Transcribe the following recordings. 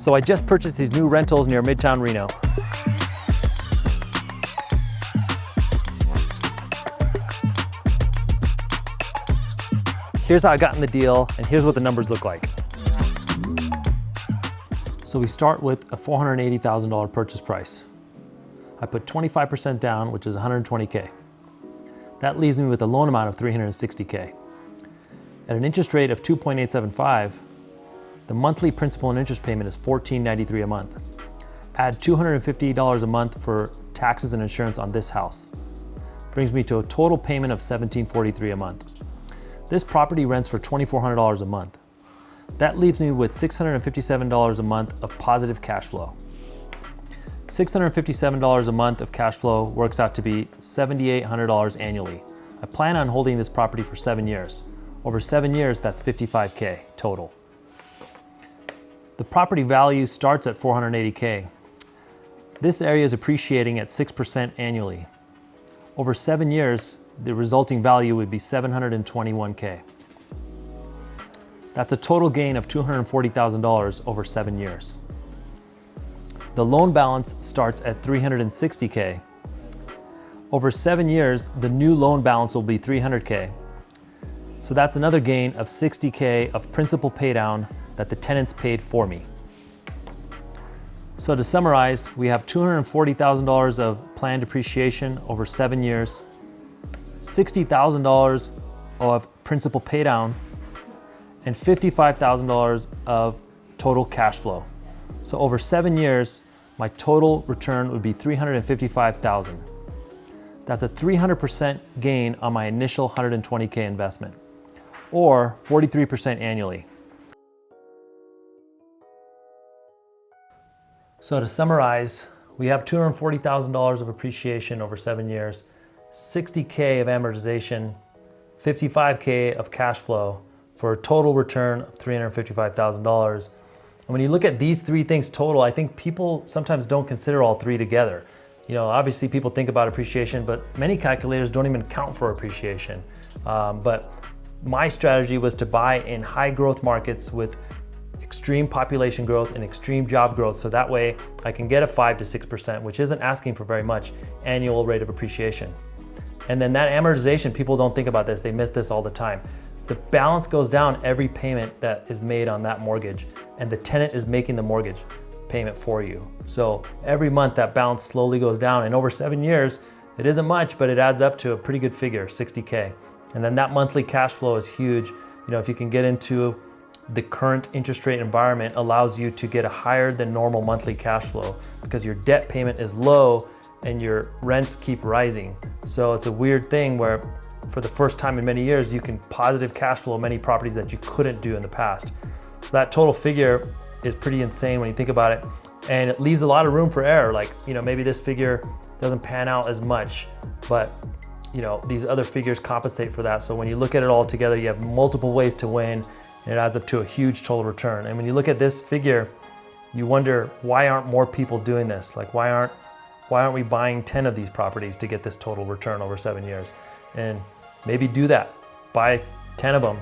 So I just purchased these new rentals near Midtown Reno. Here's how I got in the deal, and here's what the numbers look like. So we start with a $480,000 purchase price. I put 25% down, which is $120K. That leaves me with a loan amount of $360K. At an interest rate of 2.875, the monthly principal and interest payment is $1,493 a month. Add $250 a month for taxes and insurance on this house. Brings me to a total payment of $1,743 a month. This property rents for $2,400 a month. That leaves me with $657 a month of positive cash flow. $657 a month of cash flow works out to be $7,800 annually. I plan on holding this property for 7 years. Over 7 years, that's $55K total. The property value starts at $480K. This area is appreciating at 6% annually. Over 7 years, the resulting value would be $721K. That's a total gain of $240,000 over 7 years. The loan balance starts at $360K. Over 7 years, the new loan balance will be $300K. So that's another gain of $60K of principal paydown that the tenants paid for me. So to summarize, we have $240,000 of planned depreciation over 7 years, $60,000 of principal paydown, and $55,000 of total cash flow. So over 7 years, my total return would be $355,000. That's a 300% gain on my initial $120K investment, or 43% annually. So to summarize, we have $240,000 of appreciation over 7 years, $60K of amortization, $55K of cash flow, for a total return of $355,000. And when you look at these three things total, I think people sometimes don't consider all three together. You know, obviously people think about appreciation, but many calculators don't even account for appreciation. But my strategy was to buy in high growth markets with extreme population growth and extreme job growth, so that way I can get a 5 to 6%, which isn't asking for very much, annual rate of appreciation. And then that amortization, people don't think about this, they miss this all the time. The balance goes down every payment that is made on that mortgage, and the tenant is making the mortgage payment for you. So every month that balance slowly goes down, and over 7 years, it isn't much, but it adds up to a pretty good figure, 60K. And then that monthly cash flow is huge. You know, if you can get into the current interest rate environment, allows you to get a higher than normal monthly cash flow because your debt payment is low and your rents keep rising. So it's a weird thing where for the first time in many years, you can positive cash flow many properties that you couldn't do in the past. So that total figure is pretty insane when you think about it. And it leaves a lot of room for error. Like, you know, maybe this figure doesn't pan out as much, but you know, these other figures compensate for that. So when you look at it all together, you have multiple ways to win, and it adds up to a huge total return. And when you look at this figure, you wonder, why aren't more people doing this? Like, why aren't we buying 10 of these properties to get this total return over 7 years? And maybe do that, buy 10 of them,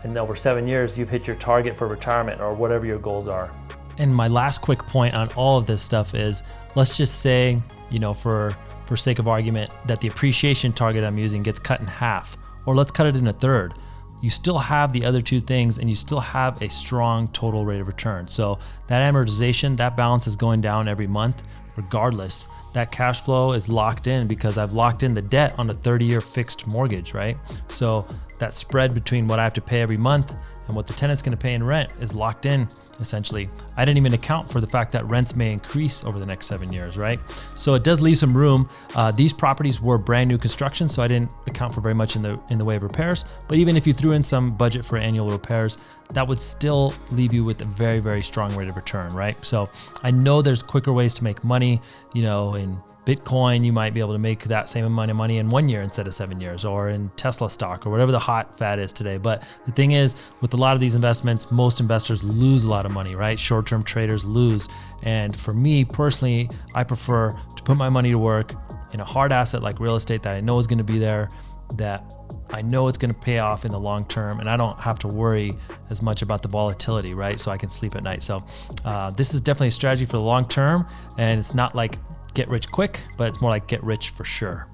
and over 7 years, you've hit your target for retirement or whatever your goals are. And my last quick point on all of this stuff is, let's just say, you know, for sake of argument, that the appreciation target I'm using gets cut in half, or let's cut it in a third. You still have the other two things and you still have a strong total rate of return. So that amortization, that balance is going down every month regardless. That cash flow is locked in because I've locked in the debt on a 30-year fixed mortgage, right? So that spread between what I have to pay every month and what the tenant's gonna pay in rent is locked in, essentially. I didn't even account for the fact that rents may increase over the next 7 years, right? So it does leave some room. These properties were brand new construction, so I didn't account for very much in the way of repairs. But even if you threw in some budget for annual repairs, that would still leave you with a very, very strong rate of return, right? So I know there's quicker ways to make money, you know, in Bitcoin, you might be able to make that same amount of money in 1 year instead of 7 years, or in Tesla stock, or whatever the hot fad is today. But the thing is, with a lot of these investments, most investors lose a lot of money, right? Short-term traders lose. And for me personally, I prefer to put my money to work in a hard asset like real estate that I know is going to be there that I know it's going to pay off in the long term, and I don't have to worry as much about the volatility, right? So I can sleep at night. So this is definitely a strategy for the long term, and it's not like get rich quick, but it's more like get rich for sure.